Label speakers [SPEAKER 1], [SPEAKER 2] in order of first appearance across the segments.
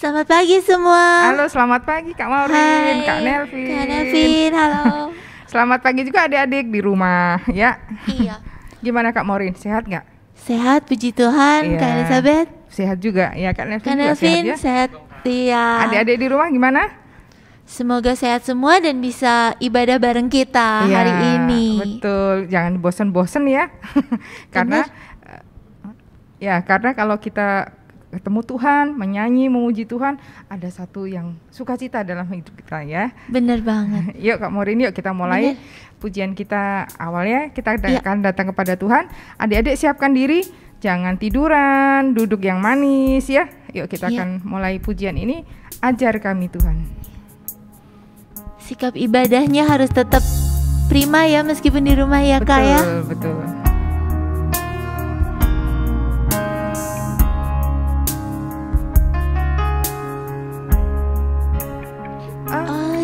[SPEAKER 1] Selamat pagi semua.
[SPEAKER 2] Halo, selamat pagi Kak Maureen, Kak Nelvin.
[SPEAKER 1] Kak Nelvin, halo.
[SPEAKER 2] Selamat pagi juga adik-adik di rumah ya.
[SPEAKER 1] Iya.
[SPEAKER 2] Gimana Kak Maureen, sehat nggak?
[SPEAKER 1] Sehat, puji Tuhan.
[SPEAKER 2] Iya.
[SPEAKER 1] Kak Elizabeth,
[SPEAKER 2] Sehat juga ya Kak Nelvin.
[SPEAKER 1] Kak
[SPEAKER 2] juga
[SPEAKER 1] Nelvin,
[SPEAKER 2] sehat ya.
[SPEAKER 1] sehat. Iya.
[SPEAKER 2] Adik-adik di rumah gimana?
[SPEAKER 1] Semoga sehat semua dan bisa ibadah bareng kita
[SPEAKER 2] Iya,
[SPEAKER 1] hari ini.
[SPEAKER 2] Betul, jangan bosen-bosen ya. Karena karena kalau kita ketemu Tuhan, menyanyi, memuji Tuhan, ada satu yang sukacita dalam hidup kita ya.
[SPEAKER 1] Bener banget.
[SPEAKER 2] Yuk Kak Maureen, yuk kita mulai pujian kita awalnya. Kita akan datang kepada Tuhan. Adik-adik siapkan diri, jangan tiduran, duduk yang manis ya. Yuk kita akan mulai pujian ini. Ajar kami Tuhan.
[SPEAKER 1] Sikap ibadahnya harus tetap prima ya meskipun di rumah ya Kak ya.
[SPEAKER 2] Betul.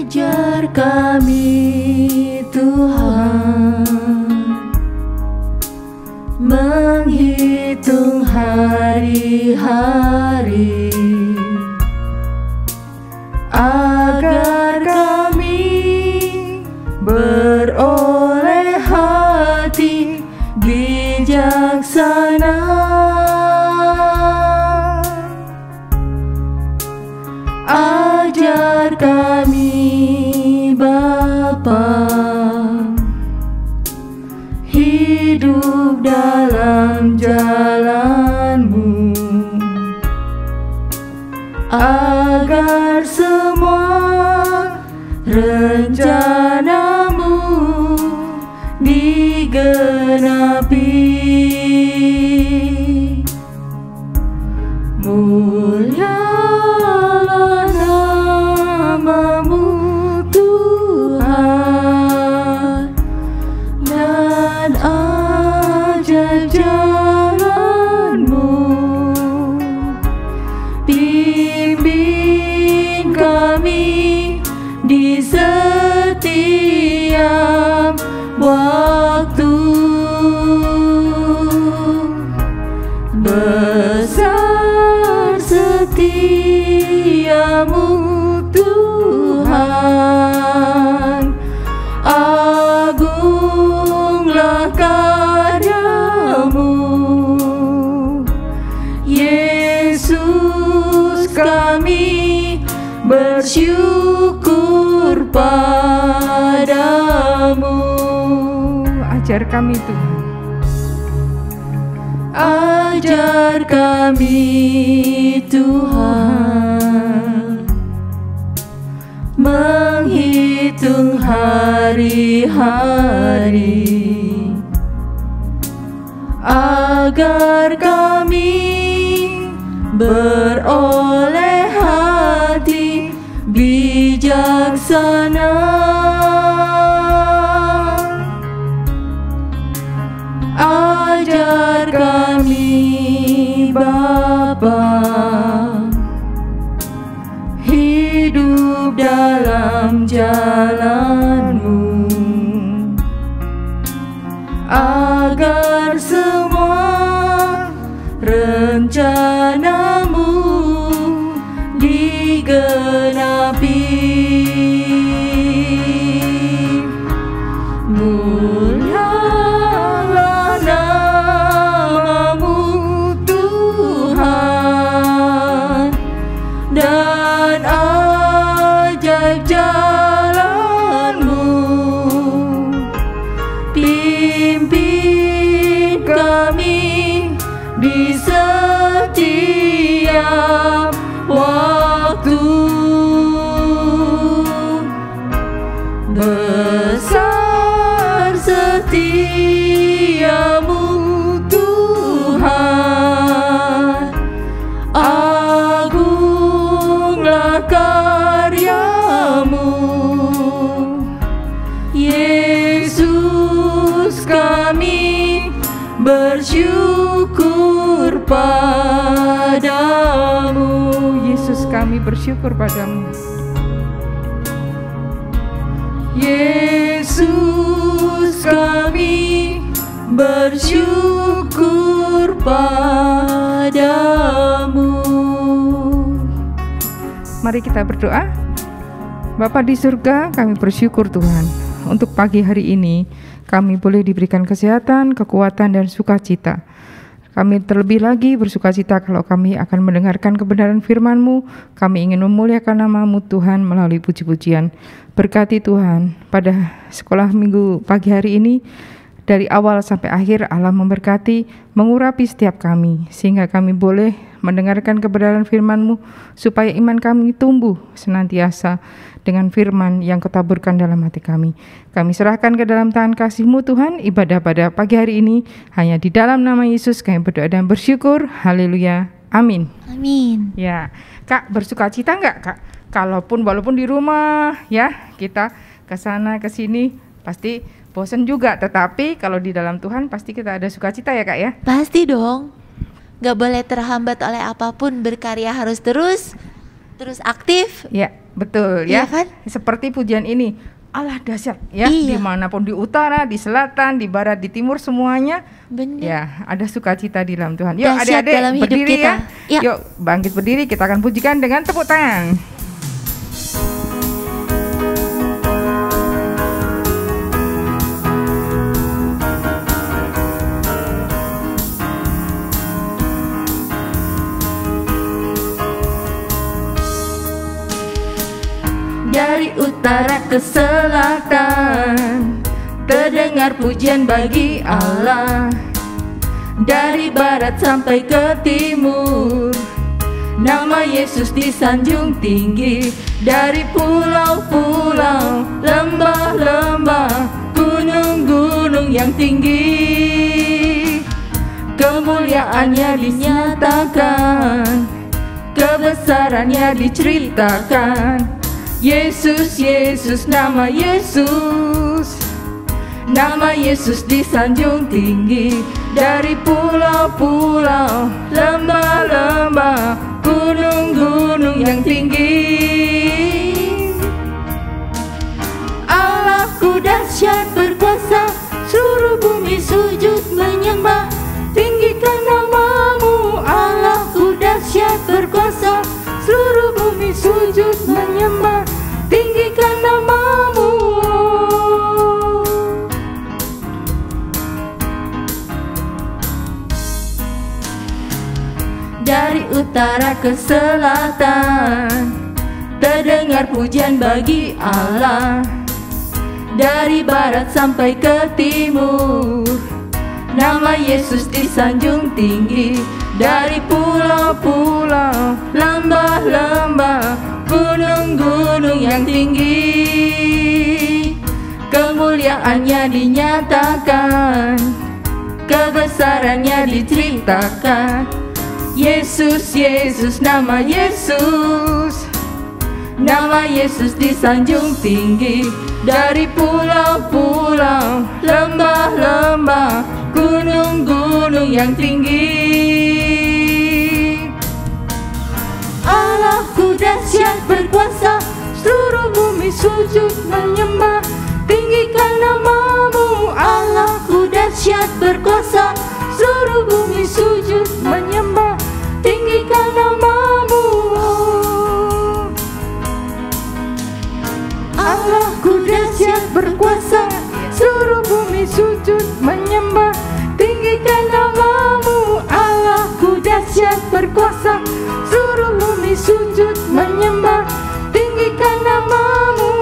[SPEAKER 1] Ajar kami Tuhan menghitung hari-hari agar kami beroleh hati bijaksana. Ajar kami Bapa hidup dalam jalan-Mu, agar semua rencana-Mu digenapi. Mulialah nama-Mu Tuhan, dan ajaib jalan-Mu. Bimbing kami di setiap waktu. Besar setiamu Tuhan, agunglah karya-Mu. Yesus, kami bersyukur padamu.
[SPEAKER 2] Ajar kami Tuhan.
[SPEAKER 1] Ajar kami Tuhan menghitung hari-hari agar kami beroleh hati bijaksana. Ajar kami Bapa hidup dalam jalan-Mu, agar semua rencana-Mu digenapi. Mulialah nama-Mu Tuhan, dan ajaib jalan-Mu. Pimpin kami di setiap waktu. Besar setiamu Tuhan, agunglah karya-Mu. Yesus, kami bersyukur padamu.
[SPEAKER 2] Yesus, kami bersyukur padamu.
[SPEAKER 1] Yesus, kami bersyukur padamu.
[SPEAKER 2] Mari kita berdoa. Bapa di surga, kami bersyukur Tuhan untuk pagi hari ini kami boleh diberikan kesehatan, kekuatan, dan sukacita. Kami terlebih lagi bersukacita kalau kami akan mendengarkan kebenaran firman-Mu. Kami ingin memuliakan nama-Mu Tuhan melalui puji-pujian. Berkati Tuhan pada sekolah minggu pagi hari ini, dari awal sampai akhir Allah memberkati, mengurapi setiap kami, sehingga kami boleh mendengarkan kebenaran firman-Mu, supaya iman kami tumbuh senantiasa dengan firman yang Kau taburkan dalam hati kami. Kami serahkan ke dalam tangan kasih-Mu Tuhan, ibadah pada pagi hari ini, hanya di dalam nama Yesus kami berdoa dan bersyukur. Haleluya. Amin.
[SPEAKER 1] Amin.
[SPEAKER 2] Ya, Kak, bersukacita enggak, Kak? Walaupun di rumah ya, kita ke sana ke sini pasti bosan juga, tetapi kalau di dalam Tuhan pasti kita ada sukacita ya, Kak ya?
[SPEAKER 1] Pasti dong. Gak boleh terhambat oleh apapun, berkarya harus terus aktif.
[SPEAKER 2] Ya, betul
[SPEAKER 1] Iya
[SPEAKER 2] ya.
[SPEAKER 1] kan?
[SPEAKER 2] Seperti pujian ini, Allah dahsyat ya,
[SPEAKER 1] Iya.
[SPEAKER 2] dimanapun, di utara, di selatan, di barat, di timur, semuanya
[SPEAKER 1] Benar.
[SPEAKER 2] ya ada sukacita di dalam Tuhan. Yuk
[SPEAKER 1] Dahsyat
[SPEAKER 2] adik-adik
[SPEAKER 1] dalam hidup
[SPEAKER 2] berdiri
[SPEAKER 1] kita.
[SPEAKER 2] ya.
[SPEAKER 1] Ya.
[SPEAKER 2] Yuk bangkit berdiri, kita akan pujikan dengan tepuk tangan. Dari utara ke selatan, terdengar pujian bagi Allah. Dari barat sampai ke timur, nama Yesus disanjung tinggi. Dari pulau-pulau, lembah-lembah, gunung-gunung yang tinggi, kemuliaannya dinyatakan, kebesarannya diceritakan. Yesus, Yesus, nama Yesus, nama Yesus disanjung tinggi. Dari pulau-pulau, lembah-lembah, gunung-gunung yang tinggi. Allahku dahsyat berkuasa, seluruh bumi sujud menyembah. Tinggikan namamu, Allahku dahsyat berkuasa, seluruh bumi sujud menyembah. Tinggikan namamu. Dari utara ke selatan, terdengar pujian bagi Allah. Dari barat sampai ke timur, nama Yesus disanjung tinggi. Dari pulau-pulau, lembah-lembah, gunung-gunung yang tinggi, kemuliaannya dinyatakan, kebesarannya diceritakan. Yesus, Yesus, nama Yesus, nama Yesus disanjung tinggi. Dari pulau-pulau, lembah-lembah, gunung-gunung yang tinggi. Allahku dahsyat berkuasa, seluruh bumi sujud menyembah. Tinggikan namamu, Allahku dahsyat berkuasa, seluruh bumi sujud menyembah. Tinggikan namamu. Allahku dahsyat berkuasa, seluruh bumi sujud menyembah. Tinggikan namamu, Allahku dahsyat berkuasa, seluruh bumi sujud menyembah. Tinggikan namamu.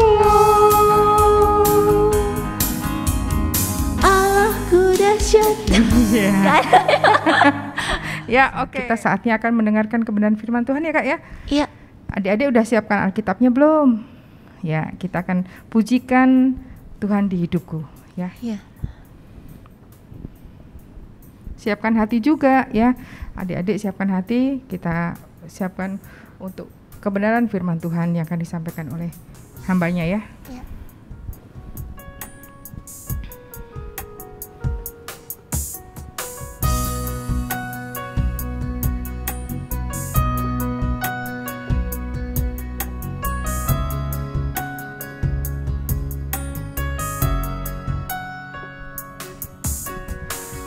[SPEAKER 2] Allahku dahsyat. Ya, oke. Kita saatnya akan mendengarkan kebenaran firman Tuhan ya, Kak ya.
[SPEAKER 1] Iya.
[SPEAKER 2] Adik-adik udah siapkan Alkitabnya belum? Ya, kita akan pujikan Tuhan di hidupku ya.
[SPEAKER 1] Iya.
[SPEAKER 2] Siapkan hati juga ya. Adik-adik siapkan hati, kita siapkan untuk kebenaran firman Tuhan yang akan disampaikan oleh hambanya ya.
[SPEAKER 1] Iya.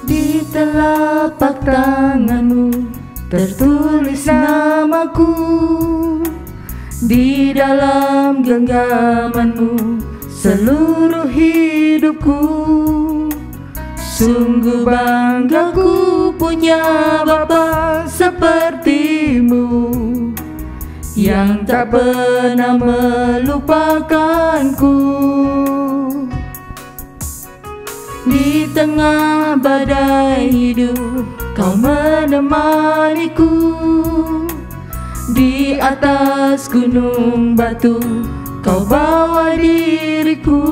[SPEAKER 2] Di telapak tanganmu tertulis namaku,
[SPEAKER 3] Di dalam genggaman-Mu seluruh hidupku. Sungguh bangga ku punya Bapa seperti-Mu, yang tak pernah melupakanku. Di tengah badai hidup Kau menemaniku. Di atas gunung batu Kau bawa diriku.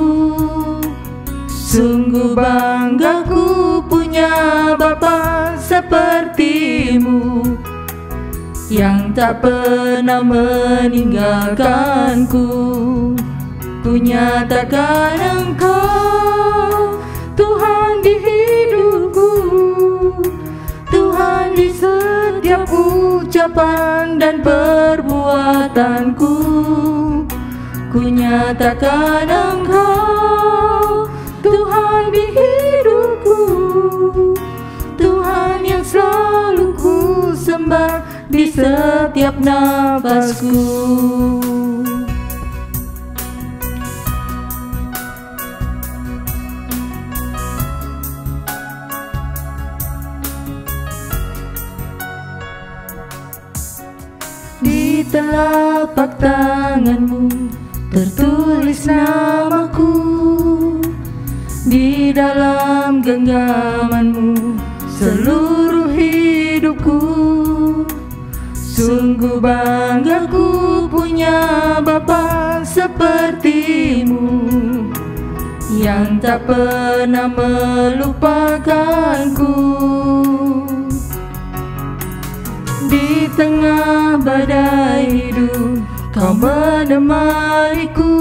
[SPEAKER 3] Sungguh bangga ku punya Bapa seperti-Mu, yang tak pernah meninggalkanku. Ku nyatakan Engkau Tuhan di hidupku, Tuhan di setiap ucapan dan perbuatanku. Ku nyatakan Engkau Tuhan di hidupku, Tuhan yang selalu ku sembah di setiap nafasku. Di telapak tangan-Mu tertulis namaku. Di dalam genggaman-Mu seluruh hidupku. Sungguh bangga ku punya Bapa seperti-Mu, yang tak pernah melupakanku. Di tengah badai hidup Kau menemaniku.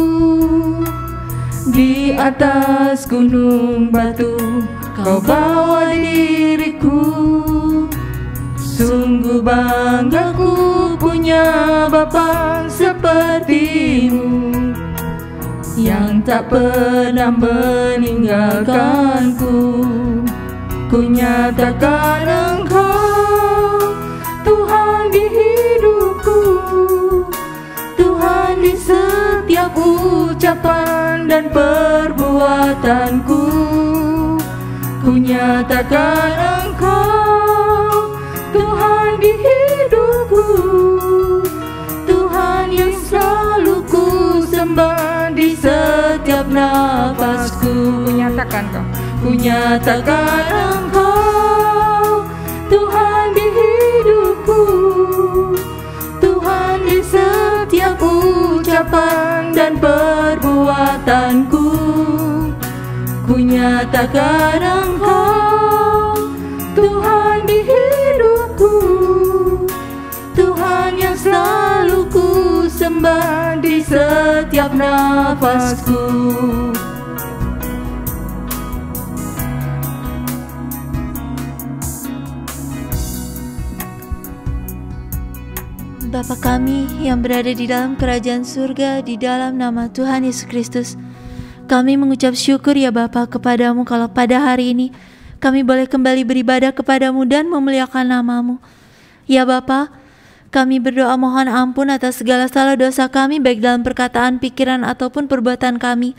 [SPEAKER 3] Di atas gunung batu Kau bawa diriku. Sungguh bangga ku punya Bapa seperti-Mu, yang tak pernah meninggalkanku. Ku nyatakan Engkau Tuhan di hidupku, Tuhan di setiap ucapan dan perbuatanku. Ku nyatakan Engkau Tuhan di hidupku, Tuhan yang selalu ku sembah di setiap nafasku.
[SPEAKER 2] Ku nyatakan Kau,
[SPEAKER 3] ku nyatakan Engkau Tuhan di hidupku, Tuhan di setiap ucapan dan perbuatanku. Ku nyatakan Engkau Tuhan di hidupku, Tuhan yang selalu ku sembah di setiap nafasku.
[SPEAKER 1] Bapa kami yang berada di dalam kerajaan surga, di dalam nama Tuhan Yesus Kristus, kami mengucap syukur ya Bapa kepadamu kalau pada hari ini kami boleh kembali beribadah kepadamu dan memuliakan namamu. Ya Bapa, kami berdoa mohon ampun atas segala salah dosa kami baik dalam perkataan, pikiran ataupun perbuatan kami,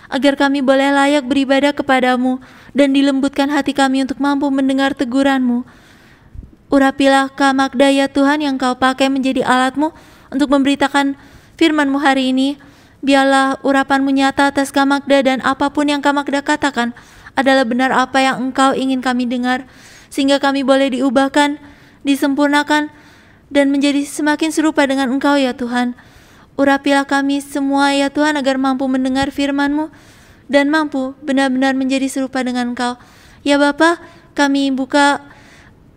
[SPEAKER 1] agar kami boleh layak beribadah kepadamu dan dilembutkan hati kami untuk mampu mendengar teguran-Mu. Urapilah Kak Magda ya Tuhan yang Kau pakai menjadi alat-Mu untuk memberitakan firman-Mu hari ini. Biarlah urapan-Mu nyata atas Kak Magda dan apapun yang Kak Magda katakan adalah benar apa yang Engkau ingin kami dengar, sehingga kami boleh diubahkan, disempurnakan, dan menjadi semakin serupa dengan Engkau ya Tuhan. Urapilah kami semua ya Tuhan agar mampu mendengar firman-Mu dan mampu benar-benar menjadi serupa dengan Engkau. Ya Bapa, kami buka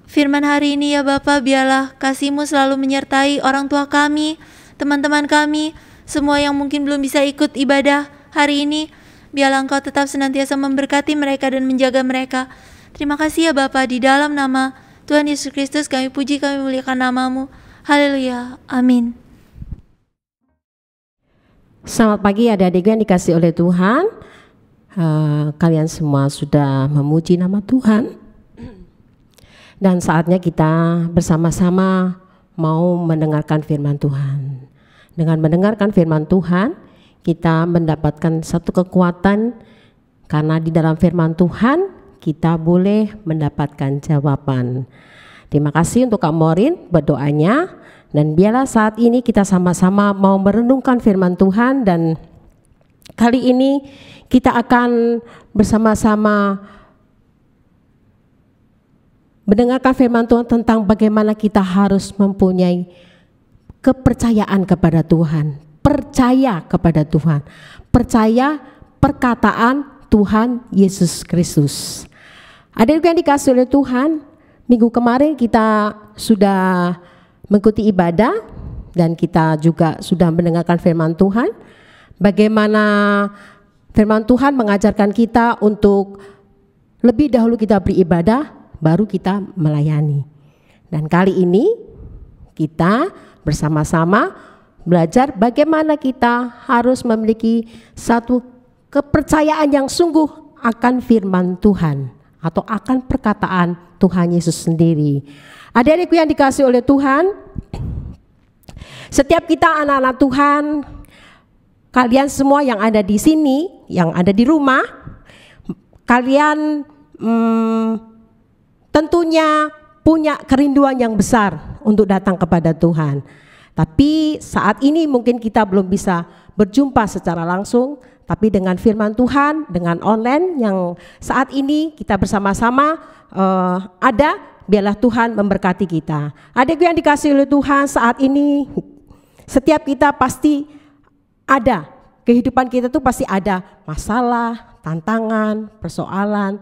[SPEAKER 1] firman hari ini ya Bapa, biarlah kasih-Mu selalu menyertai orang tua kami, teman-teman kami, semua yang mungkin belum bisa ikut ibadah hari ini. Biarlah Engkau tetap senantiasa memberkati mereka dan menjaga mereka. Terima kasih ya Bapa, di dalam nama Tuhan Yesus Kristus kami puji, kami muliakan nama-Mu. Haleluya, amin.
[SPEAKER 4] Selamat pagi adik-adik yang dikasih oleh Tuhan. Kalian semua sudah memuji nama Tuhan. Dan saatnya kita bersama-sama mau mendengarkan firman Tuhan. Dengan mendengarkan firman Tuhan, kita mendapatkan satu kekuatan, karena di dalam firman Tuhan kita boleh mendapatkan jawaban. Terima kasih untuk Kak Morin berdoanya, dan biarlah saat ini kita sama-sama mau merenungkan firman Tuhan, dan kali ini kita akan bersama-sama mendengarkan firman Tuhan tentang bagaimana kita harus mempunyai kepercayaan kepada Tuhan, percaya kepada Tuhan, percaya perkataan Tuhan Yesus Kristus. Adik-adik yang dikasihi oleh Tuhan, minggu kemarin kita sudah mengikuti ibadah dan kita juga sudah mendengarkan firman Tuhan. Bagaimana firman Tuhan mengajarkan kita untuk lebih dahulu kita beribadah, baru kita melayani. Dan kali ini kita bersama-sama belajar bagaimana kita harus memiliki satu kepercayaan yang sungguh akan firman Tuhan atau akan perkataan Tuhan Yesus sendiri. Adik-adikku yang dikasihi oleh Tuhan, setiap kita anak-anak Tuhan, kalian semua yang ada di sini, yang ada di rumah, kalian tentunya punya kerinduan yang besar untuk datang kepada Tuhan. Tapi saat ini mungkin kita belum bisa berjumpa secara langsung, tapi dengan firman Tuhan, dengan online yang saat ini kita bersama-sama ada, biarlah Tuhan memberkati kita. Adikku yang dikasihi oleh Tuhan, saat ini setiap kita pasti ada, kehidupan kita tuh pasti ada masalah, tantangan, persoalan,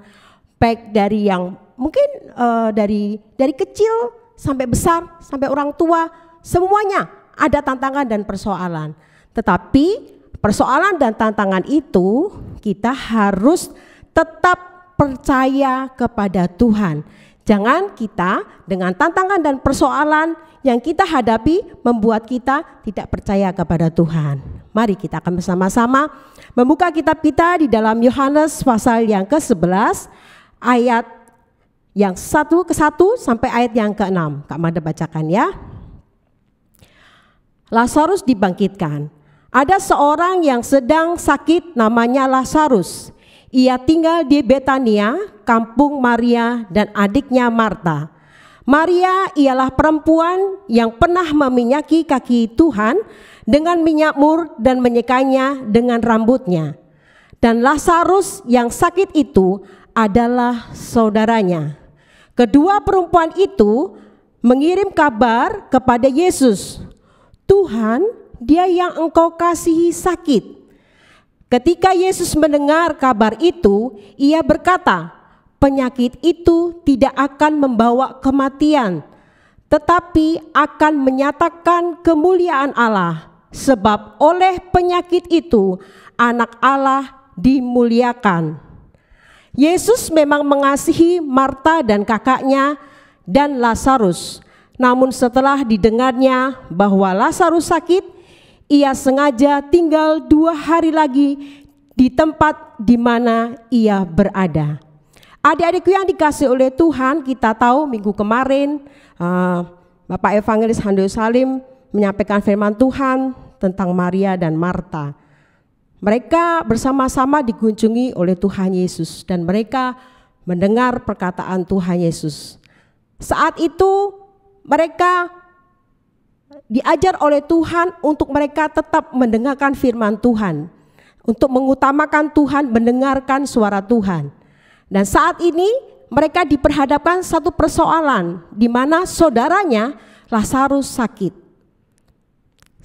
[SPEAKER 4] baik dari yang mungkin dari kecil sampai besar, sampai orang tua, semuanya ada tantangan dan persoalan. Tetapi persoalan dan tantangan itu kita harus tetap percaya kepada Tuhan. Jangan kita dengan tantangan dan persoalan yang kita hadapi membuat kita tidak percaya kepada Tuhan. Mari kita akan bersama-sama membuka kitab kita di dalam Yohanes pasal yang ke-11 ayat yang 1 ke 1 sampai ayat yang ke-6. Kak Mada bacakan ya. Lazarus dibangkitkan. Ada seorang yang sedang sakit namanya Lazarus. Ia tinggal di Betania, kampung Maria dan adiknya Marta. Maria ialah perempuan yang pernah meminyaki kaki Tuhan dengan minyak mur dan menyekanya dengan rambutnya. Dan Lazarus yang sakit itu adalah saudaranya. Kedua perempuan itu mengirim kabar kepada Yesus, "Tuhan, dia yang engkau kasihi sakit." Ketika Yesus mendengar kabar itu, ia berkata, "Penyakit itu tidak akan membawa kematian, tetapi akan menyatakan kemuliaan Allah, sebab oleh penyakit itu anak Allah dimuliakan." Yesus memang mengasihi Marta dan kakaknya dan Lazarus. Namun setelah didengarnya bahwa Lazarus sakit, ia sengaja tinggal 2 hari lagi di tempat di mana ia berada. Adik-adikku yang dikasihi oleh Tuhan, kita tahu minggu kemarin Bapak Evangelis Handul Salim menyampaikan firman Tuhan tentang Maria dan Marta. Mereka bersama-sama dikunjungi oleh Tuhan Yesus dan mereka mendengar perkataan Tuhan Yesus. Saat itu mereka diajar oleh Tuhan untuk mereka tetap mendengarkan firman Tuhan, untuk mengutamakan Tuhan, mendengarkan suara Tuhan. Dan saat ini mereka diperhadapkan satu persoalan di mana saudaranya Lazarus sakit.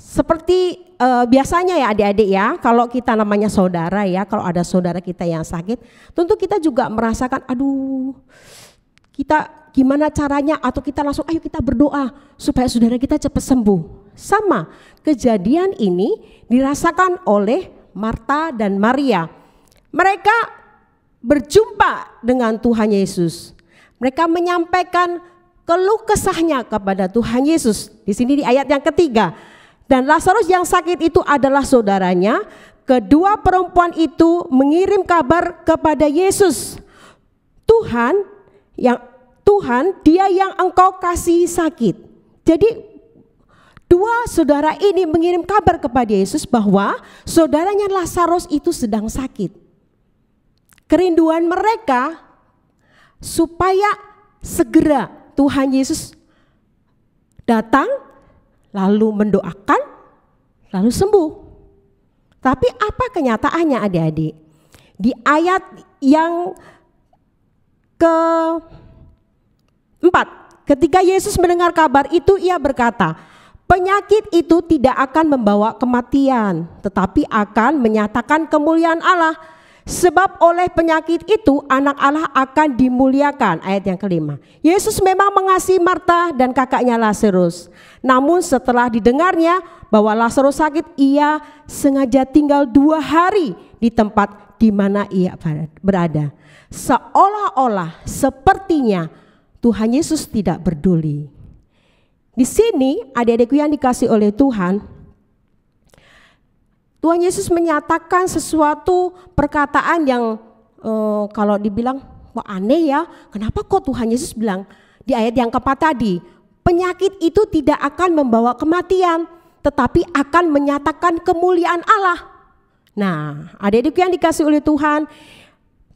[SPEAKER 4] Seperti biasanya ya adik-adik ya, kalau kita namanya saudara ya, kalau ada saudara kita yang sakit, tentu kita juga merasakan, aduh, kita gimana caranya, atau kita langsung ayo kita berdoa supaya saudara kita cepat sembuh. Sama kejadian ini dirasakan oleh Marta dan Maria. Mereka berjumpa dengan Tuhan Yesus. Mereka menyampaikan keluh kesahnya kepada Tuhan Yesus. Di sini di ayat yang ketiga. Dan Lazarus yang sakit itu adalah saudaranya. Kedua perempuan itu mengirim kabar kepada Yesus. Tuhan, dia yang engkau kasih sakit. Jadi dua saudara ini mengirim kabar kepada Yesus bahwa saudaranya Lazarus itu sedang sakit. Kerinduan mereka supaya segera Tuhan Yesus datang, lalu mendoakan, lalu sembuh. Tapi apa kenyataannya adik-adik? Di ayat yang ke-4, ketika Yesus mendengar kabar itu, ia berkata, penyakit itu tidak akan membawa kematian, tetapi akan menyatakan kemuliaan Allah. Sebab oleh penyakit itu anak Allah akan dimuliakan. Ayat yang ke-5. Yesus memang mengasihi Marta dan kakaknya Lazarus. Namun setelah didengarnya bahwa Lazarus sakit, ia sengaja tinggal 2 hari di tempat di mana ia berada. Seolah-olah sepertinya Tuhan Yesus tidak peduli. Di sini adik-adikku yang dikasih oleh Tuhan, Tuhan Yesus menyatakan sesuatu perkataan yang kalau dibilang wah aneh ya, kenapa kok Tuhan Yesus bilang di ayat yang ke-4 tadi, penyakit itu tidak akan membawa kematian, tetapi akan menyatakan kemuliaan Allah. Nah, adik-adik yang dikasih oleh Tuhan,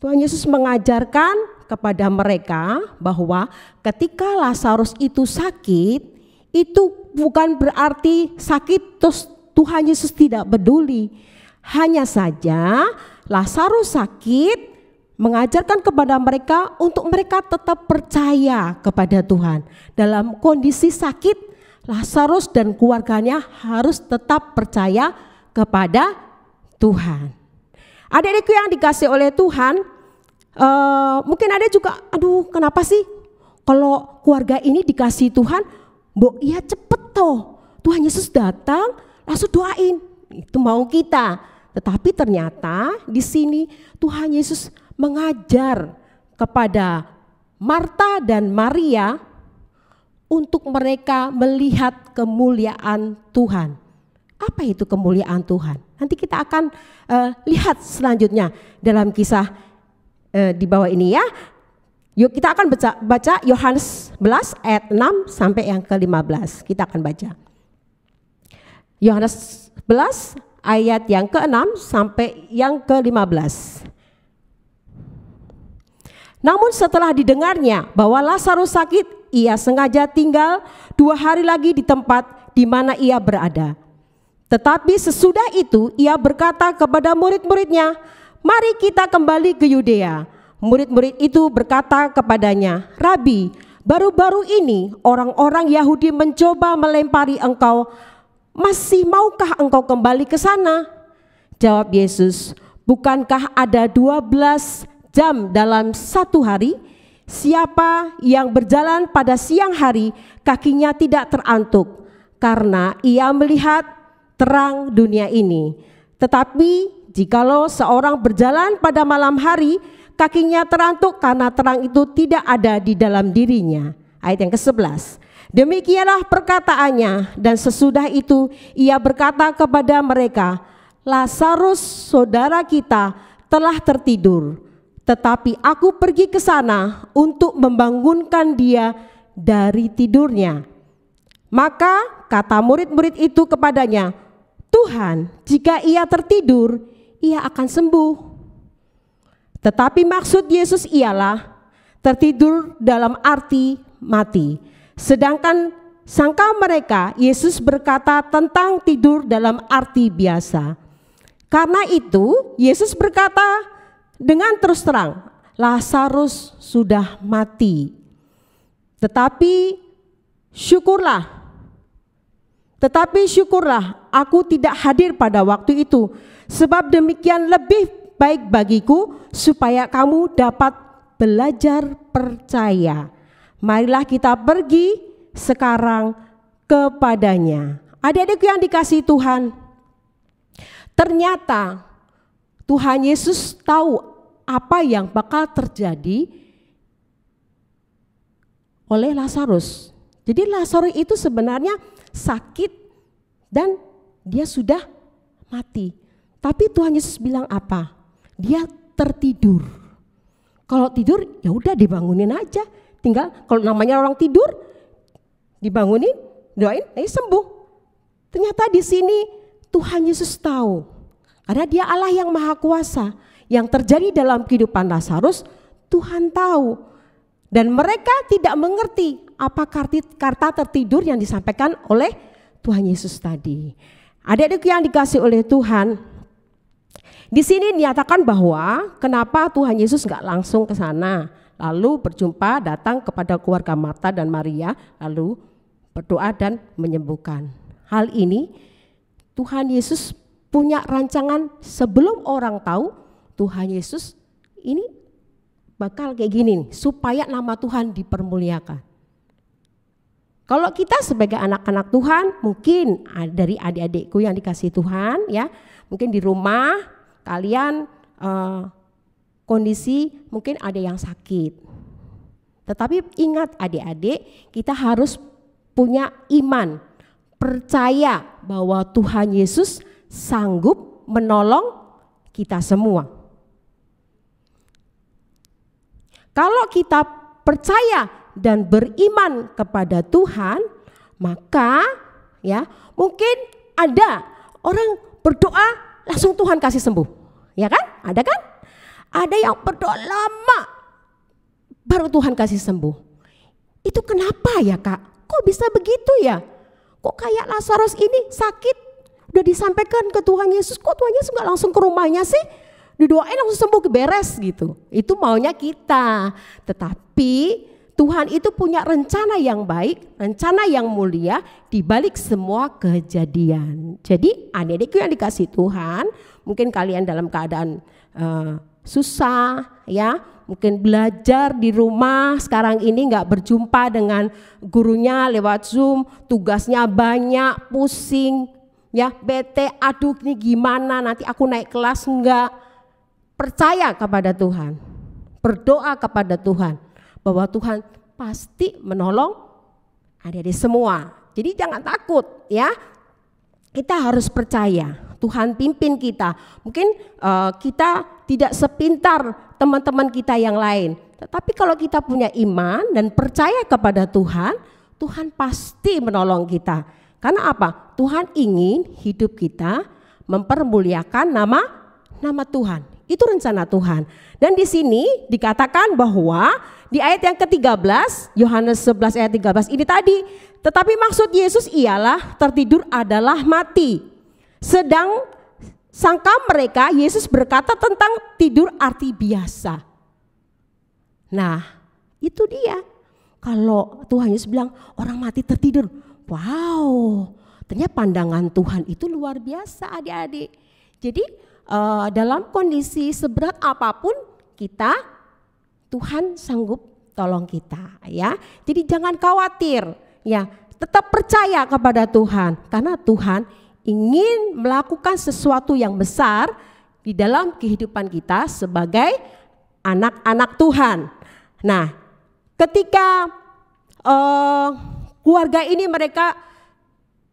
[SPEAKER 4] Tuhan Yesus mengajarkan kepada mereka bahwa ketika Lazarus itu sakit, itu bukan berarti sakit terus Tuhan Yesus tidak peduli. Hanya saja Lazarus sakit mengajarkan kepada mereka untuk mereka tetap percaya kepada Tuhan. Dalam kondisi sakit, Lazarus dan keluarganya harus tetap percaya kepada Tuhan. Adik-adikku yang dikasih oleh Tuhan, mungkin ada juga, aduh kenapa sih kalau keluarga ini dikasih Tuhan, mbok iya cepet toh Tuhan Yesus datang langsung doain, itu mau kita. Tetapi ternyata di sini Tuhan Yesus mengajar kepada Marta dan Maria untuk mereka melihat kemuliaan Tuhan. Apa itu kemuliaan Tuhan? Nanti kita akan lihat selanjutnya dalam kisah di bawah ini ya. Yuk kita akan baca Yohanes 11 ayat 6 sampai yang ke-15. Kita akan baca. Yohanes 11 ayat yang ke-6 sampai yang ke-15. Namun setelah didengarnya bahwa Lazarus sakit, ia sengaja tinggal 2 hari lagi di tempat di mana ia berada. Tetapi sesudah itu ia berkata kepada murid-muridnya, mari kita kembali ke Yudea. Murid-murid itu berkata kepadanya, Rabi, baru-baru ini orang-orang Yahudi mencoba melempari engkau. Masih maukah engkau kembali ke sana? Jawab Yesus, bukankah ada 12 jam dalam 1 hari? Siapa yang berjalan pada siang hari, kakinya tidak terantuk, karena ia melihat terang dunia ini. Tetapi jikalau seorang berjalan pada malam hari, kakinya terantuk karena terang itu tidak ada di dalam dirinya. Ayat yang ke-11. Demikianlah perkataannya, dan sesudah itu ia berkata kepada mereka, Lazarus saudara kita telah tertidur, tetapi aku pergi ke sana untuk membangunkan dia dari tidurnya. Maka kata murid-murid itu kepadanya, Tuhan, jika ia tertidur, ia akan sembuh. Tetapi maksud Yesus ialah tertidur dalam arti mati. Sedangkan sangka mereka Yesus berkata tentang tidur dalam arti biasa. Karena itu Yesus berkata dengan terus terang, Lazarus sudah mati. Tetapi syukurlah aku tidak hadir pada waktu itu, sebab demikian lebih baik bagiku supaya kamu dapat belajar percaya. Marilah kita pergi sekarang kepadanya. Adik-adikku yang dikasihi Tuhan, ternyata Tuhan Yesus tahu apa yang bakal terjadi oleh Lazarus. Jadi Lazarus itu sebenarnya sakit dan dia sudah mati. Tapi Tuhan Yesus bilang apa? Dia tertidur. Kalau tidur ya udah dibangunin aja. Tinggal kalau namanya orang tidur, dibangunin, doain, sembuh. Ternyata di sini Tuhan Yesus tahu, karena Dia Allah yang Maha Kuasa. Yang terjadi dalam kehidupan Lazarus, Tuhan tahu. Dan mereka tidak mengerti apa kata tertidur yang disampaikan oleh Tuhan Yesus tadi. Adik-adik yang dikasih oleh Tuhan, di sini dinyatakan bahwa kenapa Tuhan Yesus nggak langsung ke sana, lalu berjumpa, datang kepada keluarga Marta dan Maria, lalu berdoa dan menyembuhkan. Hal ini Tuhan Yesus punya rancangan sebelum orang tahu Tuhan Yesus ini bakal kayak gini nih, supaya nama Tuhan dipermuliakan. Kalau kita sebagai anak-anak Tuhan, mungkin dari adik-adikku yang dikasih Tuhan ya, mungkin di rumah kalian kondisi mungkin ada yang sakit. Tetapi ingat adik-adik, kita harus punya iman, percaya bahwa Tuhan Yesus sanggup menolong kita semua. Kalau kita percaya dan beriman kepada Tuhan, maka ya mungkin ada orang berdoa langsung Tuhan kasih sembuh. Ya kan? Ada kan? Ada yang berdoa lama baru Tuhan kasih sembuh. Itu kenapa ya Kak? Kok bisa begitu ya? Kok kayak Lazarus ini sakit, udah disampaikan ke Tuhan Yesus, kok Tuhan Yesus gak langsung ke rumahnya sih? Didoain langsung sembuh, beres gitu. Itu maunya kita. Tetapi Tuhan itu punya rencana yang baik, rencana yang mulia di balik semua kejadian. Jadi adik-adikku yang dikasih Tuhan, mungkin kalian dalam keadaan susah ya, mungkin belajar di rumah sekarang ini nggak berjumpa dengan gurunya lewat Zoom, tugasnya banyak, pusing ya, bete, aduh ini gimana nanti aku naik kelas enggak. Percaya kepada Tuhan, berdoa kepada Tuhan bahwa Tuhan pasti menolong adik-adik semua. Jadi jangan takut ya, kita harus percaya Tuhan pimpin kita. Mungkin kita tidak sepintar teman-teman kita yang lain, tetapi kalau kita punya iman dan percaya kepada Tuhan, Tuhan pasti menolong kita. Karena apa? Tuhan ingin hidup kita mempermuliakan nama Tuhan. Itu rencana Tuhan. Dan di sini dikatakan bahwa di ayat yang ke-13, Yohanes 11 ayat 13 ini tadi, tetapi maksud Yesus ialah tertidur adalah mati. Sedang sangka mereka Yesus berkata tentang tidur arti biasa. Nah, itu dia. Kalau Tuhan Yesus bilang orang mati tertidur, wow, ternyata pandangan Tuhan itu luar biasa adik-adik. Jadi dalam kondisi seberat apapun kita, Tuhan sanggup tolong kita ya. Jadi jangan khawatir ya, tetap percaya kepada Tuhan karena Tuhan ingin melakukan sesuatu yang besar di dalam kehidupan kita sebagai anak-anak Tuhan. Nah, ketika keluarga ini mereka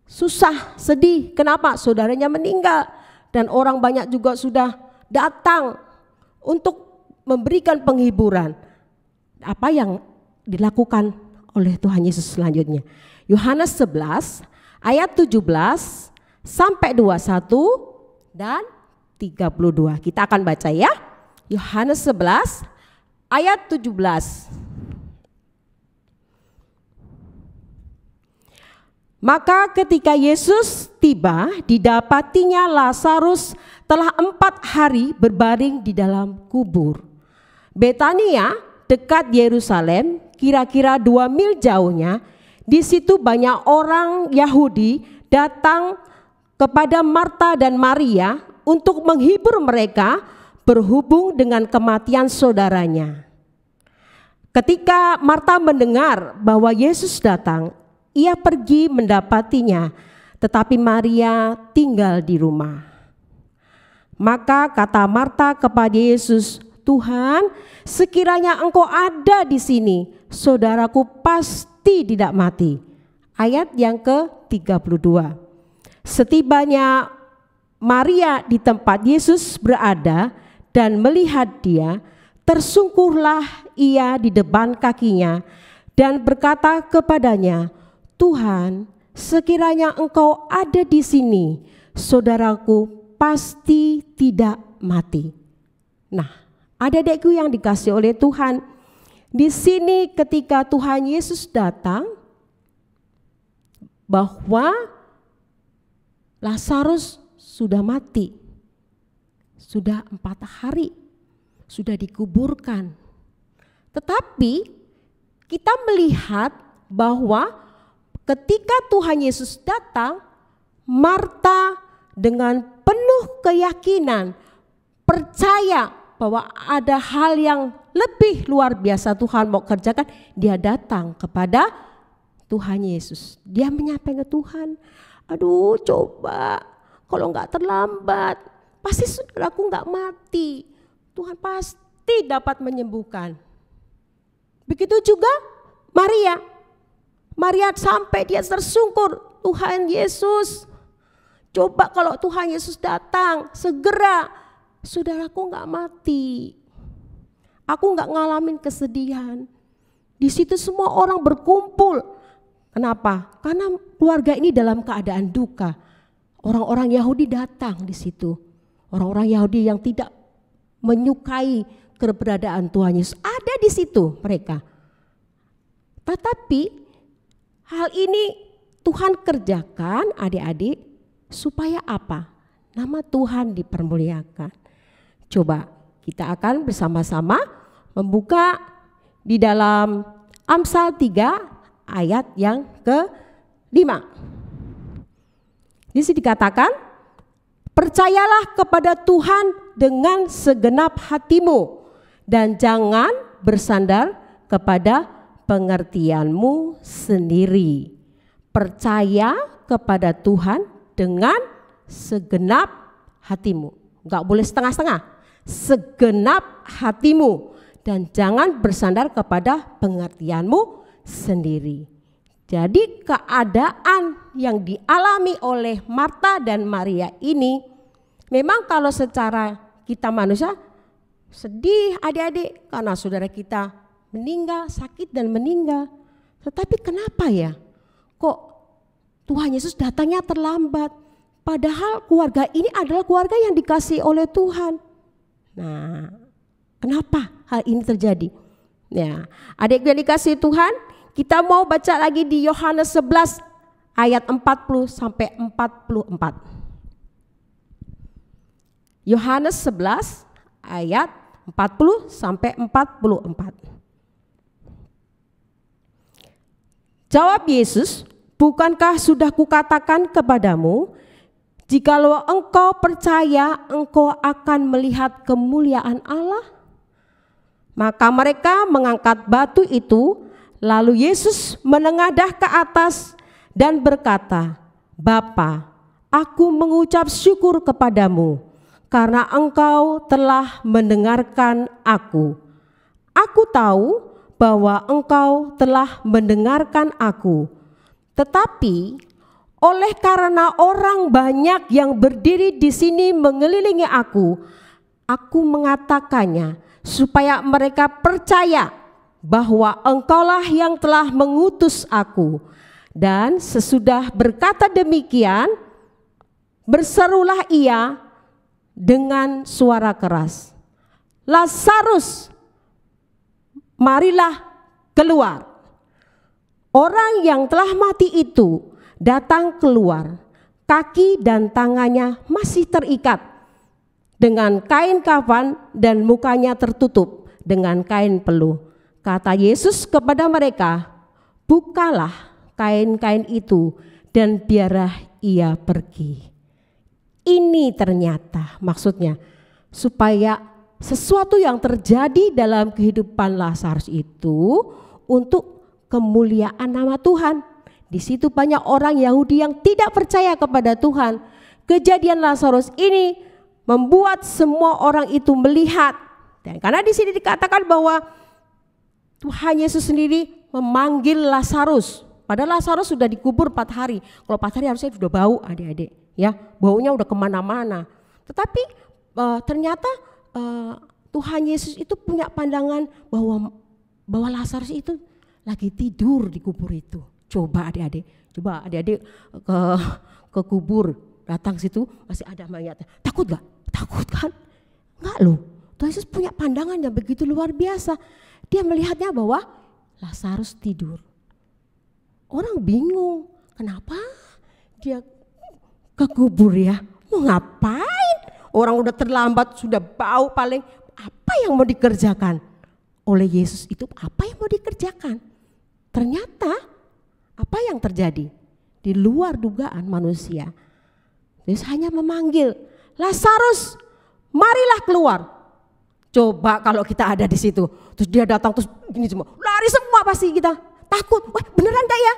[SPEAKER 4] susah, sedih, kenapa? Saudaranya meninggal. Dan orang banyak juga sudah datang untuk memberikan penghiburan. Apa yang dilakukan oleh Tuhan Yesus selanjutnya? Yohanes 11 ayat 17 sampai 21 dan 32. Kita akan baca ya. Yohanes 11 ayat 17. Maka ketika Yesus tiba, didapatinya Lazarus telah 4 hari berbaring di dalam kubur. Betania dekat Yerusalem, kira-kira 2 mil jauhnya. Di situ banyak orang Yahudi datang kepada Marta dan Maria untuk menghibur mereka berhubung dengan kematian saudaranya. Ketika Marta mendengar bahwa Yesus datang, ia pergi mendapatinya, tetapi Maria tinggal di rumah. Maka kata Marta kepada Yesus, Tuhan, sekiranya Engkau ada di sini, saudaraku pasti tidak mati. Ayat yang ke-32. Setibanya Maria di tempat Yesus berada dan melihat dia, tersungkurlah ia di depan kakinya dan berkata kepadanya, Tuhan, sekiranya engkau ada di sini, saudaraku pasti tidak mati. Nah, adik-adikku yang dikasihi oleh Tuhan, di sini ketika Tuhan Yesus datang, bahwa Lazarus sudah mati, sudah 4 hari, sudah dikuburkan. Tetapi kita melihat bahwa ketika Tuhan Yesus datang, Marta dengan penuh keyakinan percaya bahwa ada hal yang lebih luar biasa Tuhan mau kerjakan. Dia datang kepada Tuhan Yesus. Dia menyampaikan ke Tuhan, aduh coba kalau nggak terlambat pasti saudaraku nggak mati. Tuhan pasti dapat menyembuhkan. Begitu juga Maria. Maria sampai dia tersungkur, Tuhan Yesus, coba kalau Tuhan Yesus datang segera, saudaraku nggak mati. Aku nggak ngalamin kesedihan. Di situ semua orang berkumpul. Kenapa? Karena keluarga ini dalam keadaan duka. Orang-orang Yahudi datang di situ. Orang-orang Yahudi yang tidak menyukai keberadaan Tuhan Yesus ada di situ mereka. Tetapi hal ini Tuhan kerjakan adik-adik supaya apa? Nama Tuhan dipermuliakan. Coba kita akan bersama-sama membuka di dalam Amsal 3 ayat yang ke-5. Di sini dikatakan, percayalah kepada Tuhan dengan segenap hatimu dan jangan bersandar kepada pengertianmu sendiri. Percaya kepada Tuhan dengan segenap hatimu. Enggak boleh setengah-setengah. Segenap hatimu dan jangan bersandar kepada pengertianmu sendiri. Jadi keadaan yang dialami oleh Marta dan Maria ini memang kalau secara kita manusia sedih adik-adik karena saudara kita meninggal, sakit dan meninggal. Tetapi kenapa ya kok Tuhan Yesus datangnya terlambat? Padahal keluarga ini adalah keluarga yang dikasihi oleh Tuhan. Nah, kenapa hal ini terjadi? Ya, adik yang dikasihi Tuhan, kita mau baca lagi di Yohanes 11 ayat 40 sampai 44. Yohanes 11 ayat 40 sampai 44. Jawab Yesus, bukankah sudah kukatakan kepadamu, jikalau engkau percaya, engkau akan melihat kemuliaan Allah? Maka mereka mengangkat batu itu, lalu Yesus menengadah ke atas dan berkata, Bapa, aku mengucap syukur kepadamu, karena engkau telah mendengarkan aku. Aku tahu bahwa engkau telah mendengarkan aku, tetapi oleh karena orang banyak yang berdiri di sini mengelilingi aku mengatakannya supaya mereka percaya bahwa engkaulah yang telah mengutus aku. Dan sesudah berkata demikian, berserulah ia dengan suara keras, Lazarus, marilah keluar. Orang yang telah mati itu datang keluar, kaki dan tangannya masih terikat dengan kain kafan dan mukanya tertutup dengan kain peluh. Kata Yesus kepada mereka, bukalah kain-kain itu dan biarlah ia pergi. Ini ternyata maksudnya supaya sesuatu yang terjadi dalam kehidupan Lazarus itu untuk kemuliaan nama Tuhan. Di situ banyak orang Yahudi yang tidak percaya kepada Tuhan. Kejadian Lazarus ini membuat semua orang itu melihat. Dan karena di sini dikatakan bahwa Tuhan Yesus sendiri memanggil Lazarus. Padahal Lazarus sudah dikubur 4 hari. Kalau 4 hari harusnya sudah bau adik-adik. Ya, baunya udah kemana-mana. Tetapi ternyata Tuhan Yesus itu punya pandangan bahwa Lazarus itu lagi tidur di kubur itu. Coba adik-adik, Coba adik-adik ke kubur, datang situ masih ada mayatnya. Takut gak? Takut kan? Enggak loh. Tuhan Yesus punya pandangan yang begitu luar biasa. Dia melihatnya bahwa Lazarus tidur. Orang bingung, kenapa dia ke kubur ya? Mau ngapain? Orang udah terlambat, sudah bau paling. Apa yang mau dikerjakan oleh Yesus itu? Apa yang mau dikerjakan? Ternyata apa yang terjadi? Di luar dugaan manusia. Yesus hanya memanggil, Lazarus, marilah keluar. Coba kalau kita ada di situ, terus dia datang terus gini semua, lari semua pasti kita takut. Wah, beneran gak ya?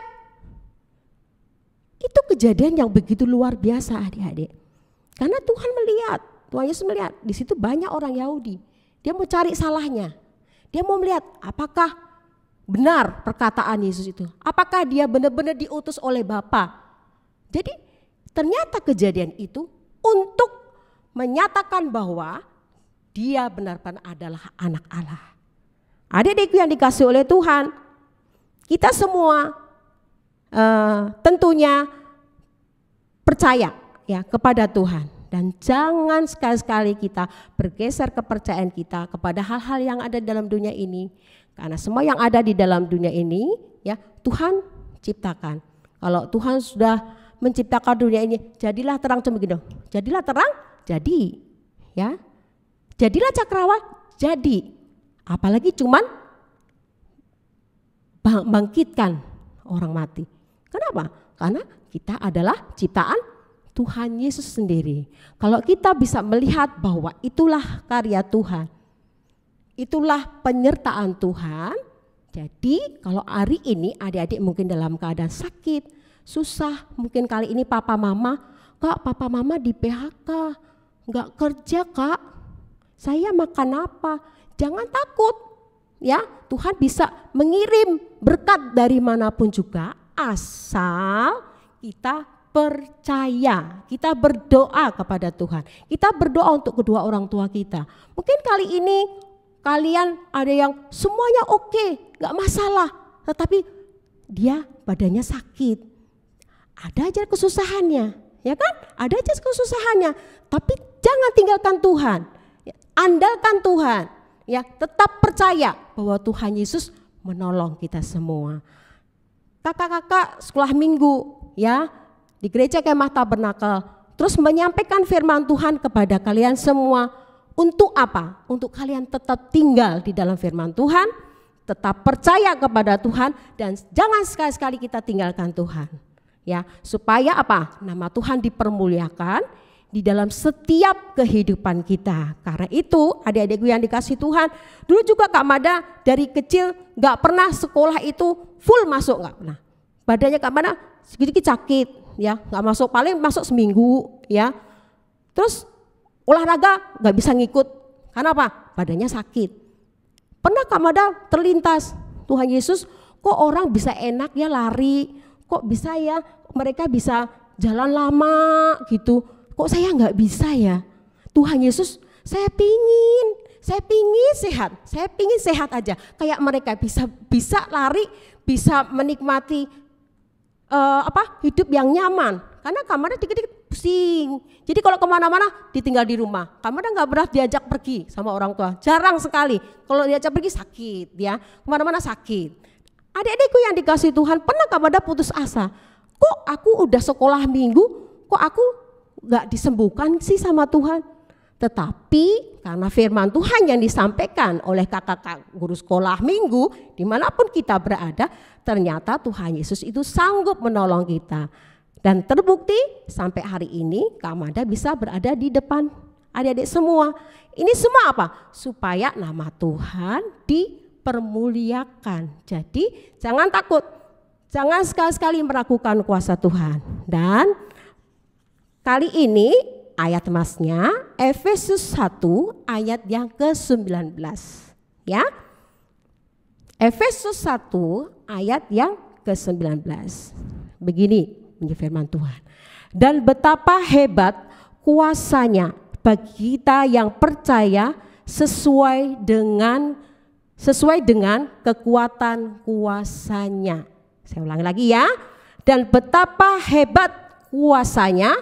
[SPEAKER 4] Itu kejadian yang begitu luar biasa adik-adik. Karena Tuhan melihat, Tuhan Yesus melihat di situ banyak orang Yahudi. Dia mau cari salahnya. Dia mau melihat apakah benar perkataan Yesus itu. Apakah dia benar-benar diutus oleh Bapa. Jadi ternyata kejadian itu untuk menyatakan bahwa dia benar-benar adalah anak Allah. Adik-adikku yang dikasihi oleh Tuhan, kita semua tentunya percaya ya kepada Tuhan. Dan jangan sekali-sekali kita bergeser kepercayaan kita kepada hal-hal yang ada dalam dunia ini. Karena semua yang ada di dalam dunia ini ya Tuhan ciptakan. Kalau Tuhan sudah menciptakan dunia ini, jadilah terang cuma gitu. Jadilah terang, jadi. Ya. Jadilah cakrawala, jadi. Apalagi cuman bangkitkan orang mati. Kenapa? Karena kita adalah ciptaan Tuhan Yesus sendiri. Kalau kita bisa melihat bahwa itulah karya Tuhan, itulah penyertaan Tuhan. Jadi kalau hari ini adik-adik mungkin dalam keadaan sakit, susah, mungkin kali ini papa mama, kak papa mama di PHK, nggak kerja kak, saya makan apa? Jangan takut, ya Tuhan bisa mengirim berkat dari manapun juga, asal kita percaya, kita berdoa kepada Tuhan, kita berdoa untuk kedua orang tua kita. Mungkin kali ini kalian ada yang semuanya oke, gak masalah, tetapi dia badannya sakit. Ada aja kesusahannya, ya kan? Ada aja kesusahannya, tapi jangan tinggalkan Tuhan, andalkan Tuhan, ya tetap percaya bahwa Tuhan Yesus menolong kita semua. Kakak-kakak sekolah minggu, ya di gereja Kemah Tabernakel, terus menyampaikan firman Tuhan kepada kalian semua. Untuk apa? Untuk kalian tetap tinggal di dalam firman Tuhan, tetap percaya kepada Tuhan, dan jangan sekali-sekali kita tinggalkan Tuhan. Ya, supaya apa? Nama Tuhan dipermuliakan di dalam setiap kehidupan kita. Karena itu adik-adikku yang dikasihi Tuhan, dulu juga Kak Mada dari kecil gak pernah sekolah itu full masuk, gak pernah. Badannya Kak Mada sedikit sakit, ya nggak masuk, paling masuk seminggu, ya. Terus olahraga nggak bisa ngikut, karena apa? Badannya sakit. Pernah Kak Mada terlintas, Tuhan Yesus, kok orang bisa enak ya lari, kok bisa ya mereka bisa jalan lama gitu, kok saya nggak bisa ya? Tuhan Yesus, saya pingin sehat aja, kayak mereka bisa lari, bisa menikmati hidup yang nyaman. Karena Kak Mada dikit-dikit pusing. Jadi kalau kemana-mana ditinggal di rumah. Kak Mada nggak pernah diajak pergi sama orang tua. Jarang sekali. Kalau diajak pergi sakit, ya kemana-mana sakit. Adik-adikku yang dikasihi Tuhan, pernah Kak Mada putus asa. Kok aku udah sekolah minggu, kok aku nggak disembuhkan sih sama Tuhan? Tetapi karena firman Tuhan yang disampaikan oleh kakak guru sekolah minggu, dimanapun kita berada, ternyata Tuhan Yesus itu sanggup menolong kita. Dan terbukti sampai hari ini Kak Mada bisa berada di depan adik-adik semua. Ini semua apa? Supaya nama Tuhan dipermuliakan. Jadi jangan takut, jangan sekali-sekali meragukan kuasa Tuhan. Dan kali ini ayat emasnya Efesus 1 ayat yang ke-19, ya. Efesus 1 ayat yang ke-19. Begini bunyi firman Tuhan. Dan betapa hebat kuasanya bagi kita yang percaya sesuai dengan kekuatan kuasanya. Saya ulangi lagi ya. dan betapa hebat kuasanya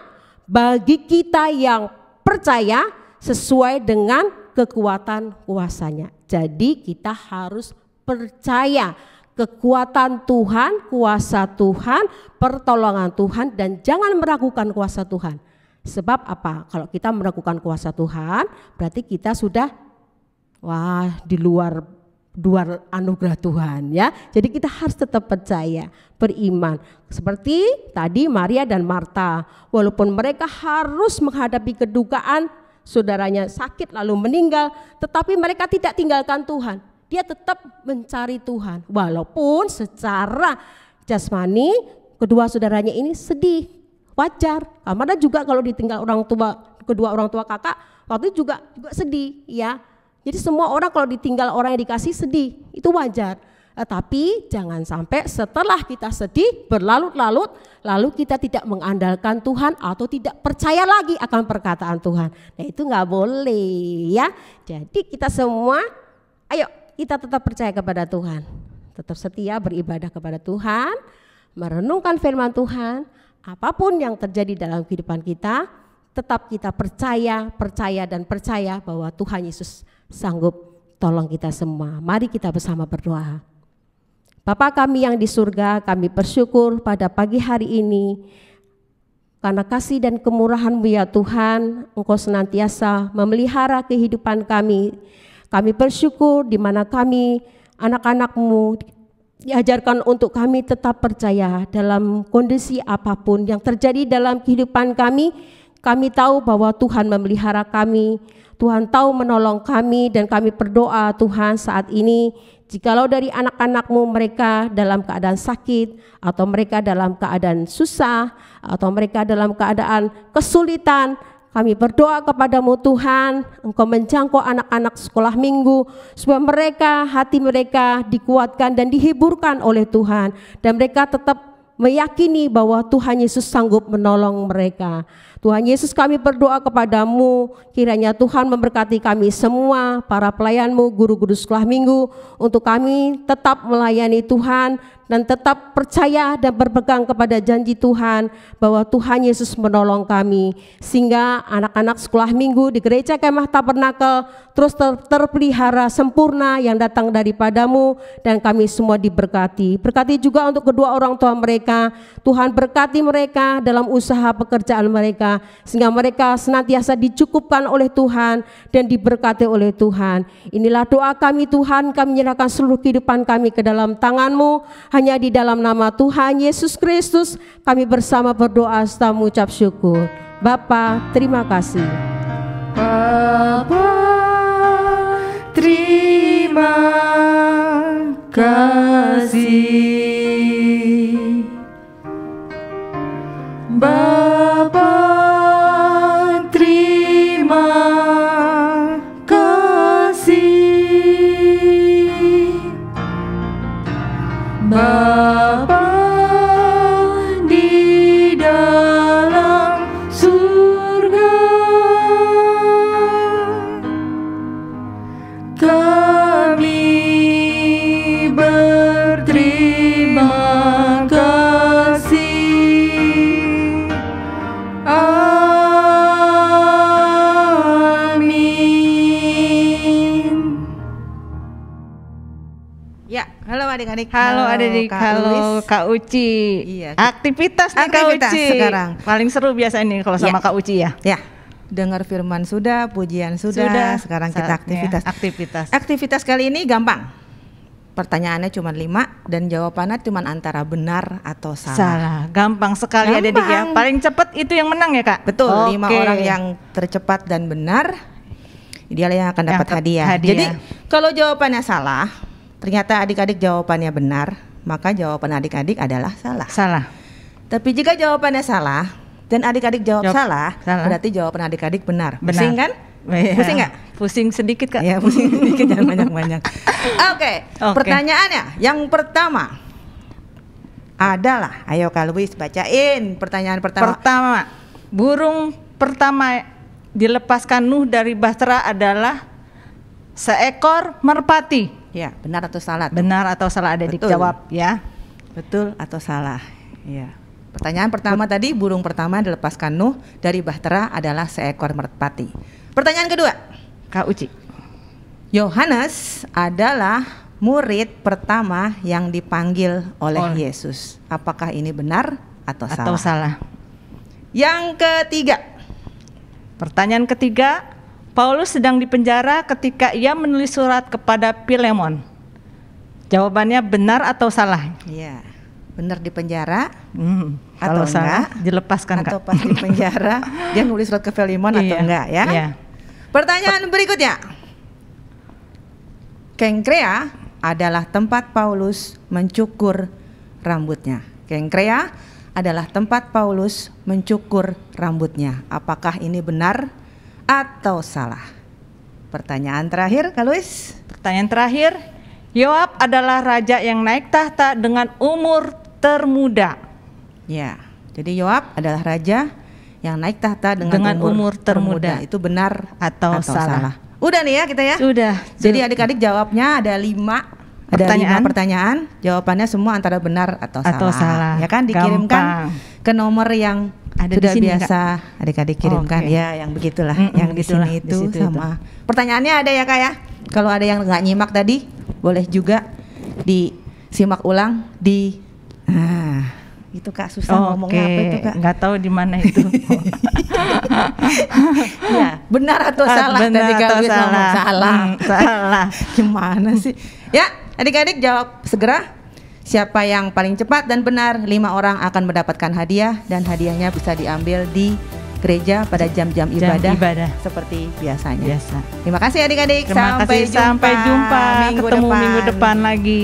[SPEAKER 4] bagi kita yang percaya sesuai dengan kekuatan kuasanya. Jadi kita harus percaya kekuatan Tuhan, kuasa Tuhan, pertolongan Tuhan, dan jangan meragukan kuasa Tuhan. Sebab apa? Kalau kita meragukan kuasa Tuhan, berarti kita sudah di luar anugerah Tuhan ya. Jadi kita harus tetap percaya, beriman. Seperti tadi Maria dan Marta, walaupun mereka harus menghadapi kedukaan saudaranya sakit lalu meninggal, tetapi mereka tidak tinggalkan Tuhan. Dia tetap mencari Tuhan, walaupun secara jasmani kedua saudaranya ini sedih, wajar. Karena juga kalau ditinggal kedua orang tua kakak, waktu itu juga sedih ya. Jadi semua orang kalau ditinggal orang yang dikasih sedih, itu wajar. Tapi jangan sampai setelah kita sedih berlarut-larut lalu kita tidak mengandalkan Tuhan atau tidak percaya lagi akan perkataan Tuhan. Nah itu nggak boleh ya. Jadi kita semua, ayo kita tetap percaya kepada Tuhan, tetap setia beribadah kepada Tuhan, merenungkan firman Tuhan. Apapun yang terjadi dalam kehidupan kita, tetap kita percaya bahwa Tuhan Yesus sanggup tolong kita semua. Mari kita bersama berdoa. Bapa kami yang di surga, kami bersyukur pada pagi hari ini karena kasih dan kemurahan-Mu ya Tuhan, Engkau senantiasa memelihara kehidupan kami. Kami bersyukur di mana kami anak-anak-Mu diajarkan untuk kami tetap percaya dalam kondisi apapun yang terjadi dalam kehidupan kami. Kami tahu bahwa Tuhan memelihara kami, Tuhan tahu menolong kami, dan kami berdoa Tuhan saat ini, jikalau dari anak-anak-Mu mereka dalam keadaan sakit, atau mereka dalam keadaan susah, atau mereka dalam keadaan kesulitan, kami berdoa kepada-Mu Tuhan, Engkau menjangkau anak-anak sekolah minggu, supaya mereka, hati mereka dikuatkan dan dihiburkan oleh Tuhan, dan mereka tetap meyakini bahwa Tuhan Yesus sanggup menolong mereka. Tuhan Yesus, kami berdoa kepada-Mu, kiranya Tuhan memberkati kami semua, para pelayan-Mu, guru-guru sekolah minggu, untuk kami tetap melayani Tuhan dan tetap percaya dan berpegang kepada janji Tuhan bahwa Tuhan Yesus menolong kami, sehingga anak-anak sekolah minggu di Gereja Kemah Tabernakel terus terpelihara sempurna yang datang daripada-Mu, dan kami semua diberkati. Berkati juga untuk kedua orang tua mereka, Tuhan berkati mereka dalam usaha pekerjaan mereka, sehingga mereka senantiasa dicukupkan oleh Tuhan dan diberkati oleh Tuhan. Inilah doa kami Tuhan, kami menyerahkan seluruh kehidupan kami ke dalam tangan-Mu. Hanya di dalam nama Tuhan Yesus Kristus kami bersama berdoa serta mengucap syukur. Bapa, terima kasih.
[SPEAKER 3] Bapa, terima kasih. Bapa, terima kasih. Bapa di dalam surga, kami berterima kasih. Amin.
[SPEAKER 5] Ya, halo adik-adik.
[SPEAKER 2] Halo adik-adik, halo Kak Uci.
[SPEAKER 5] Iya.
[SPEAKER 2] Aktivitas nih Kak
[SPEAKER 5] Aktivitas
[SPEAKER 2] Uci.
[SPEAKER 5] sekarang.
[SPEAKER 2] Paling seru biasa ini kalau sama
[SPEAKER 5] Ya.
[SPEAKER 2] Kak Uci ya.
[SPEAKER 5] Ya, dengar firman sudah, pujian sudah. Sekarang kita aktivitas.
[SPEAKER 2] Aktivitas.
[SPEAKER 5] Aktivitas kali ini gampang. Pertanyaannya cuma 5 dan jawabannya cuma antara benar atau salah.
[SPEAKER 2] Salah, gampang sekali
[SPEAKER 5] Gampang.
[SPEAKER 2] adik-adik ya. Paling cepat itu yang menang ya Kak.
[SPEAKER 5] Betul, 5
[SPEAKER 2] Oke.
[SPEAKER 5] orang yang tercepat dan benar, dia yang akan dapat hadiah.
[SPEAKER 2] hadiah.
[SPEAKER 5] Jadi kalau jawabannya salah, ternyata adik-adik jawabannya benar, maka jawaban adik-adik adalah salah.
[SPEAKER 2] Salah.
[SPEAKER 5] Tapi jika jawabannya salah dan adik-adik jawab salah, berarti jawaban adik-adik benar.
[SPEAKER 2] Benar.
[SPEAKER 5] Pusing kan?
[SPEAKER 2] Iya.
[SPEAKER 5] Pusing nggak?
[SPEAKER 2] Pusing sedikit Kak.
[SPEAKER 5] Ya, pusing sedikit, jangan banyak-banyak. Oke, pertanyaannya yang pertama adalah, ayo Kak Luis bacain pertanyaan pertama.
[SPEAKER 2] Pertama, burung pertama dilepaskan Nuh dari Bahtera adalah seekor merpati.
[SPEAKER 5] Ya, benar atau salah?
[SPEAKER 2] Benar atau salah adik-adik
[SPEAKER 5] Betul.
[SPEAKER 2] jawab ya.
[SPEAKER 5] Betul atau salah? Iya. Pertanyaan pertama tadi, burung pertama dilepaskan Nuh dari bahtera adalah seekor merpati. Pertanyaan kedua,
[SPEAKER 2] Kak Uci.
[SPEAKER 5] Yohanes adalah murid pertama yang dipanggil oleh Yesus. Apakah ini benar atau salah? Yang ketiga.
[SPEAKER 3] Pertanyaan ketiga, Paulus sedang dipenjara ketika ia menulis surat kepada Filemon. Jawabannya benar atau salah?
[SPEAKER 5] Iya, benar di penjara.
[SPEAKER 3] Kalau
[SPEAKER 5] atau
[SPEAKER 3] salah,
[SPEAKER 5] enggak,
[SPEAKER 3] dilepaskan,
[SPEAKER 5] atau
[SPEAKER 3] Kak.
[SPEAKER 5] pas di penjara dia nulis surat ke Filemon atau enggak ya?
[SPEAKER 3] Iya.
[SPEAKER 5] Pertanyaan berikutnya. Kengkrea adalah tempat Paulus mencukur rambutnya. Kengkrea adalah tempat Paulus mencukur rambutnya. Apakah ini benar atau salah? Pertanyaan terakhir, Kak Luis.
[SPEAKER 3] Pertanyaan terakhir, Yoab adalah raja yang naik tahta dengan umur termuda.
[SPEAKER 5] Ya, jadi Yoab adalah raja yang naik tahta dengan umur termuda. Itu benar
[SPEAKER 3] atau salah?
[SPEAKER 5] Udah nih ya kita ya.
[SPEAKER 3] Sudah.
[SPEAKER 5] Jadi adik-adik jawabnya ada 5. Ada 5 pertanyaan, jawabannya semua antara benar atau salah. Ya kan, dikirimkan ke nomor yang ada sudah sini, biasa Kak. Adik-adik kirimkan ya, yang begitulah, yang di sini itu sama. Pertanyaannya ada ya Kak ya. Kalau ada yang nggak nyimak tadi, boleh juga disimak ulang di. Nah, itu Kak susah ngomongnya apa itu Kak?
[SPEAKER 3] Nggak tahu di mana itu.
[SPEAKER 5] Ya, benar atau salah?
[SPEAKER 3] Benar
[SPEAKER 5] tadi
[SPEAKER 3] atau salah?
[SPEAKER 5] Salah.
[SPEAKER 3] Salah.
[SPEAKER 5] Gimana sih? Ya, adik-adik jawab segera. Siapa yang paling cepat dan benar, 5 orang akan mendapatkan hadiah, dan hadiahnya bisa diambil di gereja pada jam-jam ibadah seperti biasanya.
[SPEAKER 3] Terima
[SPEAKER 5] kasih adik-adik.
[SPEAKER 3] Sampai jumpa.
[SPEAKER 5] Minggu
[SPEAKER 3] Ketemu
[SPEAKER 5] depan.
[SPEAKER 3] minggu depan lagi.